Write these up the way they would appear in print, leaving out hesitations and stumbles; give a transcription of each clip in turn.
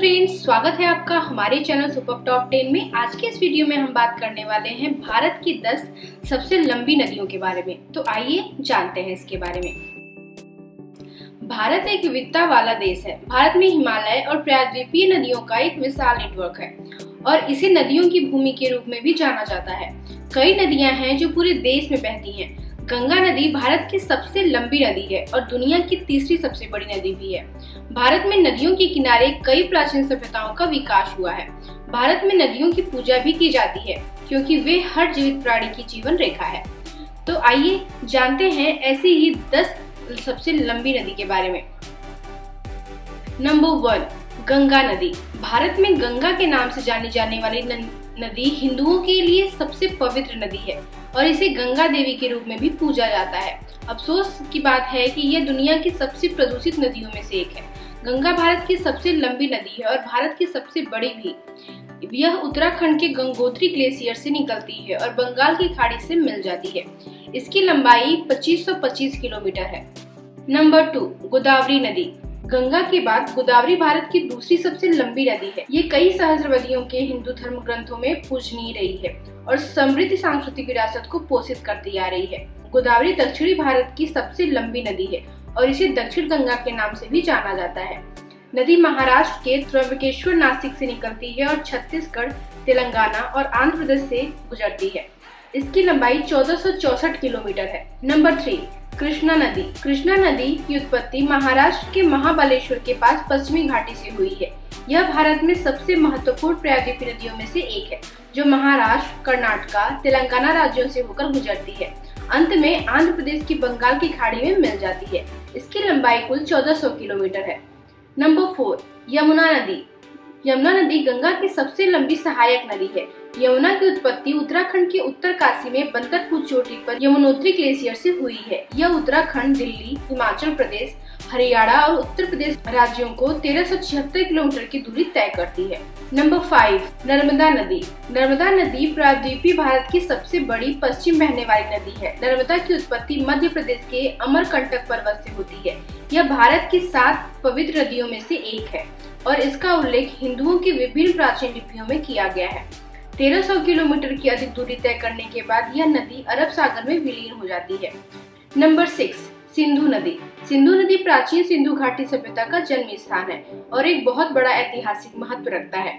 Friends, स्वागत है आपका हमारे चैनल सुपर टॉप 10 में। आज के इस वीडियो में हम बात करने वाले हैं भारत की 10 सबसे लंबी नदियों के बारे में। तो आइए जानते हैं इसके बारे में। भारत एक विविधता वाला देश है। भारत में हिमालय और प्रायद्वीपीय नदियों का एक विशाल नेटवर्क है और इसे नदियों की भूमि के रूप में भी जाना जाता है। कई नदियां हैं जो पूरे देश में बहती हैं। गंगा नदी भारत की सबसे लंबी नदी है और दुनिया की तीसरी सबसे बड़ी नदी भी है। भारत में नदियों के किनारे कई प्राचीन सभ्यताओं का विकास हुआ है। भारत में नदियों की पूजा भी की जाती है क्योंकि वे हर जीवित प्राणी की जीवन रेखा है। तो आइए जानते हैं ऐसी ही 10 सबसे लंबी नदी के बारे में। नंबर 1, गंगा नदी। भारत में गंगा के नाम से जानी जाने वाली नदी हिंदुओं के लिए सबसे पवित्र नदी है और इसे गंगा देवी के रूप में भी पूजा जाता है। अफसोस की बात है कि यह दुनिया की सबसे प्रदूषित नदियों में से एक है। गंगा भारत की सबसे लंबी नदी है और भारत की सबसे बड़ी भी। यह उत्तराखंड के गंगोत्री ग्लेशियर से निकलती है और बंगाल की खाड़ी से मिल जाती है। इसकी लंबाई 2525 किलोमीटर है। नंबर 2, गोदावरी नदी। गंगा के बाद गोदावरी भारत की दूसरी सबसे लंबी नदी है। ये कई सहस्राब्दियों के हिंदू धर्म ग्रंथों में पूजनीय रही है और समृद्ध सांस्कृतिक विरासत को पोषित करती आ रही है। गोदावरी दक्षिणी भारत की सबसे लंबी नदी है और इसे दक्षिण गंगा के नाम से भी जाना जाता है। नदी महाराष्ट्र के त्र्यंबकेश्वर नासिक से निकलती है और छत्तीसगढ़, तेलंगाना और आंध्र प्रदेश से गुजरती है। इसकी लंबाई 1464 किलोमीटर है। नंबर 3, कृष्णा नदी। कृष्णा नदी की उत्पत्ति महाराष्ट्र के महाबलेश्वर के पास पश्चिमी घाटी से हुई है। यह भारत में सबसे महत्वपूर्ण प्रायद्वीपीय नदियों में से एक है जो महाराष्ट्र, कर्नाटक, तेलंगाना राज्यों से होकर गुजरती है। अंत में आंध्र प्रदेश की बंगाल की खाड़ी में मिल जाती है। इसकी लंबाई कुल 1400 किलोमीटर है। नंबर 4, यमुना नदी। यमुना नदी गंगा की सबसे लंबी सहायक नदी है। यमुना की उत्पत्ति उत्तराखंड के उत्तरकाशी में बंदरपुर चोटी पर यमुनोत्री ग्लेशियर से हुई है। यह उत्तराखंड, दिल्ली, हिमाचल प्रदेश, हरियाणा और उत्तर प्रदेश राज्यों को 1376 किलोमीटर की दूरी तय करती है। नंबर 5, नर्मदा नदी। नर्मदा नदी प्रायद्वीपीय भारत की सबसे बड़ी पश्चिम बहने वाली नदी है। नर्मदा की उत्पत्ति मध्य प्रदेश के अमरकंटक पर्वत से होती है। यह भारत की 7 पवित्र नदियों में से एक है और इसका उल्लेख हिंदुओं की विभिन्न प्राचीन लिपियों में किया गया है। 1300 किलोमीटर की अधिक दूरी तय करने के बाद यह नदी अरब सागर में विलीन हो जाती है। नंबर 6, सिंधु नदी। सिंधु नदी प्राचीन सिंधु घाटी सभ्यता का जन्म स्थान है और एक बहुत बड़ा ऐतिहासिक महत्व रखता है।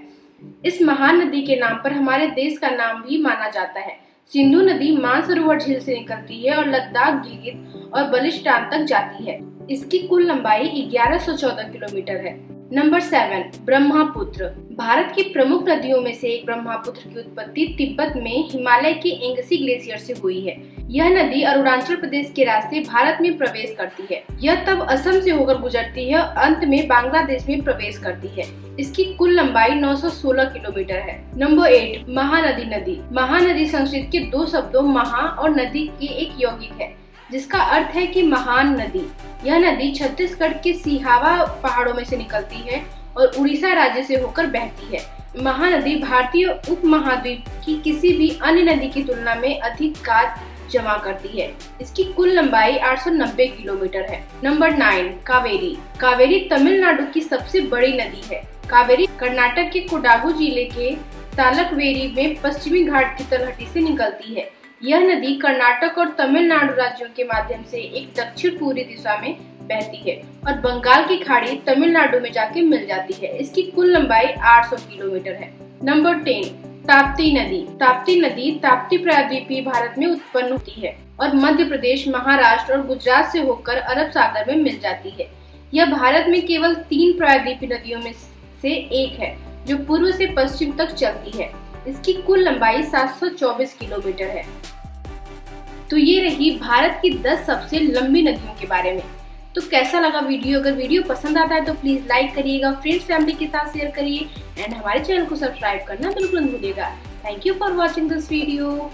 इस महान नदी के नाम पर हमारे देश का नाम भी माना जाता है। सिंधु नदी मानसरोवर झील से निकलती है और लद्दाख, गिलगित और बल्टिस्तान तक जाती है। इसकी कुल लंबाई 1114 किलोमीटर है। नंबर 7, ब्रह्मपुत्र। भारत की प्रमुख नदियों में से एक ब्रह्मपुत्र की उत्पत्ति तिब्बत में हिमालय के एंगसी ग्लेशियर से हुई है। यह नदी अरुणाचल प्रदेश के रास्ते भारत में प्रवेश करती है। यह तब असम से होकर गुजरती है और अंत में बांग्लादेश में प्रवेश करती है। इसकी कुल लंबाई 916 किलोमीटर है। नंबर 8, महानदी नदी। महानदी संस्कृत के 2 शब्दों महा और नदी के एक यौगिक है जिसका अर्थ है कि महान नदी। यह नदी छत्तीसगढ़ के सिहावा पहाड़ों में से निकलती है और उड़ीसा राज्य से होकर बहती है। महानदी भारतीय उपमहाद्वीप की किसी भी अन्य नदी की तुलना में अधिक गाद जमा करती है। इसकी कुल लंबाई 890 किलोमीटर है। नंबर 9, कावेरी। कावेरी तमिलनाडु की सबसे बड़ी नदी है। कावेरी कर्नाटक के कोडागु जिले के तालकवेरी में पश्चिमी घाट की तलहटी से निकलती है। यह नदी कर्नाटक और तमिलनाडु राज्यों के माध्यम से एक दक्षिण पूर्वी दिशा में बहती है और बंगाल की खाड़ी तमिलनाडु में जाके मिल जाती है। इसकी कुल लंबाई 800 किलोमीटर है। नंबर 10, ताप्ती नदी। ताप्ती नदी ताप्ती प्रायद्वीपीय भारत में उत्पन्न होती है और मध्य प्रदेश, महाराष्ट्र और गुजरात से होकर अरब सागर में मिल जाती है। यह भारत में केवल 3 प्रायद्वीपीय नदियों में से एक है जो पूर्व से पश्चिम तक चलती है। इसकी कुल लंबाई 724 किलोमीटर है। तो ये रही भारत की 10 सबसे लंबी नदियों के बारे में। तो कैसा लगा वीडियो? अगर वीडियो पसंद आता है तो प्लीज लाइक करिएगा, फ्रेंड्स फैमिली के साथ शेयर करिए एंड हमारे चैनल को सब्सक्राइब करना बिल्कुल मत भूलिएगा। Thank you for watching this video.